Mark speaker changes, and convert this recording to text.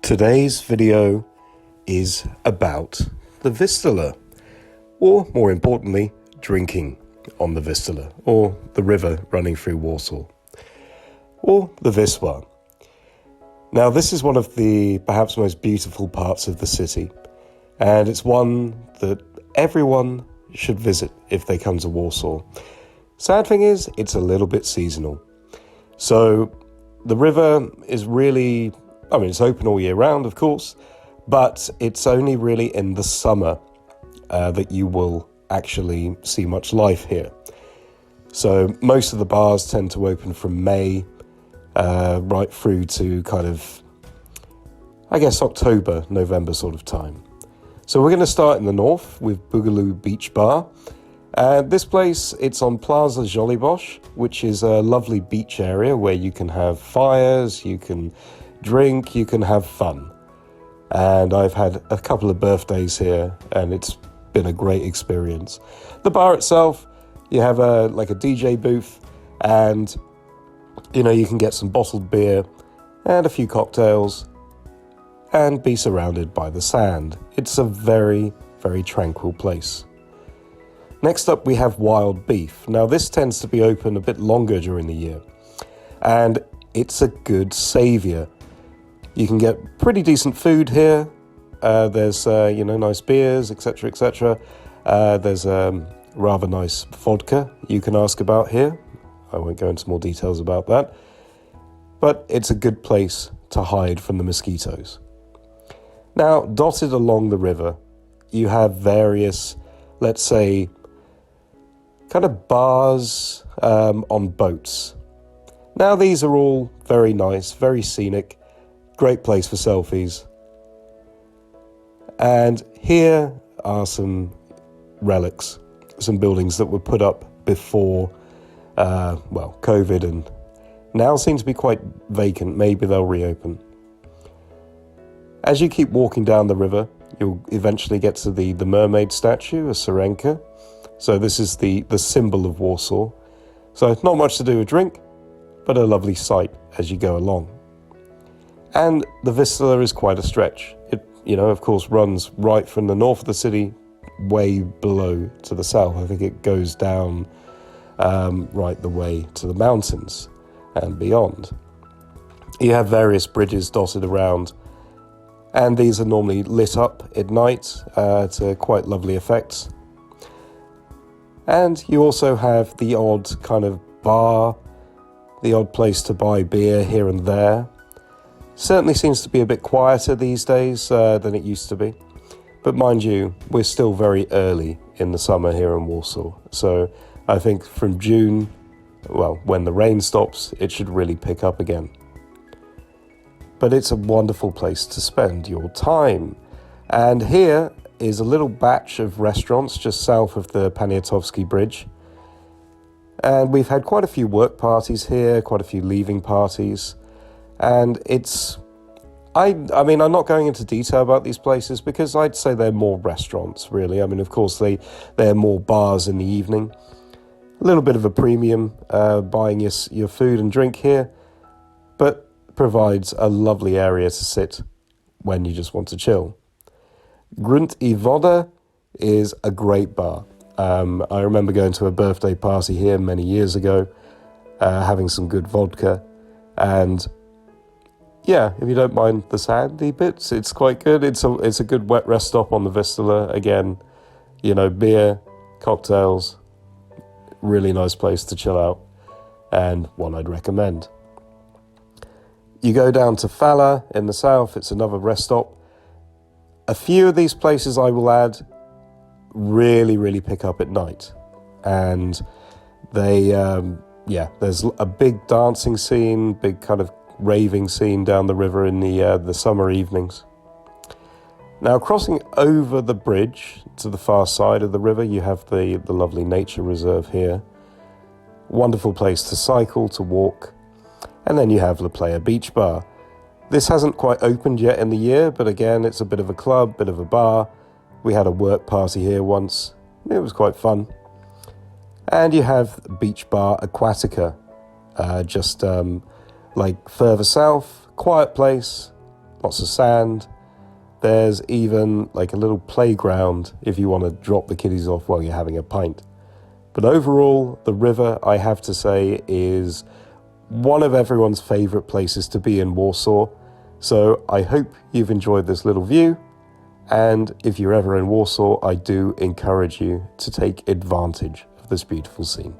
Speaker 1: Today's video is about the Vistula, or more importantly, drinking on the Vistula, or the river running through Warsaw, or the Wisła. Now, this is one of the perhaps most beautiful parts of the city, and it's one that everyone should visit if they come to Warsaw. Sad thing is, it's a little bit seasonal. So the river is really, it's open all year round, of course, but it's only really in the summer that you will actually see much life here. So most of the bars tend to open from May right through to kind of, October, November sort of time. So we're going to start in the north with Boogaloo Beach Bar. This place, it's on Plaza Żoliborz, which is a lovely beach area where you can have fires, you can drink, you can have fun. And I've had a couple of birthdays here and it's been a great experience. The bar itself, you have a DJ booth and you can get some bottled beer and a few cocktails and be surrounded by the sand. It's a very, very tranquil place. Next up, we have Wild Beef. Now, this tends to be open a bit longer during the year, and it's a good saviour. You can get pretty decent food here. There's, nice beers, etc., etc. There's rather nice vodka you can ask about here. I won't go into more details about that. But it's a good place to hide from the mosquitoes. Now, dotted along the river, you have various, let's say, kind of bars on boats. Now, these are all very nice, very scenic, great place for selfies. And here are some relics, some buildings that were put up before, COVID, and now seem to be quite vacant. Maybe they'll reopen. As you keep walking down the river, you'll eventually get to the mermaid statue, a Syrenka. So this is the symbol of Warsaw. So not much to do with drink, but a lovely sight as you go along. And the Vistula is quite a stretch. It, of course, runs right from the north of the city way below to the south. I think it goes down right the way to the mountains and beyond. You have various bridges dotted around, and these are normally lit up at night to quite lovely effects. And you also have the odd kind of bar, the odd place to buy beer here and there. Certainly seems to be a bit quieter these days than it used to be. But mind you, we're still very early in the summer here in Warsaw. So I think from June, when the rain stops, it should really pick up again. But it's a wonderful place to spend your time. And here is a little batch of restaurants just south of the Poniatowski Bridge. And we've had quite a few work parties here, quite a few leaving parties. And it's, I'm not going into detail about these places because I'd say they're more restaurants, really. Of course, they're more bars in the evening. A little bit of a premium buying your food and drink here, but provides a lovely area to sit when you just want to chill. Grune evoda is a great bar. I remember going to a birthday party here many years ago, having some good vodka, and yeah, if you don't mind the sandy bits, it's quite good. It's a good wet rest stop on the Vistula. Again, beer, cocktails, really nice place to chill out, and one I'd recommend. You go down to Fala in the south, it's another rest stop. A few of these places, I will add, really, really pick up at night. And they, there's a big dancing scene, big kind of raving scene down the river in the summer evenings. Now, crossing over the bridge to the far side of the river, you have the lovely nature reserve here. Wonderful place to cycle, to walk. And then you have the Playa Beach Bar. This hasn't quite opened yet in the year, but again, it's a bit of a club, bit of a bar. We had a work party here once. It was quite fun. And you have Beach Bar Aquatica, just further south, quiet place, lots of sand. There's even like a little playground if you want to drop the kiddies off while you're having a pint. But overall, the river, I have to say, is one of everyone's favourite places to be in Warsaw. So I hope you've enjoyed this little view. And if you're ever in Warsaw, I do encourage you to take advantage of this beautiful scene.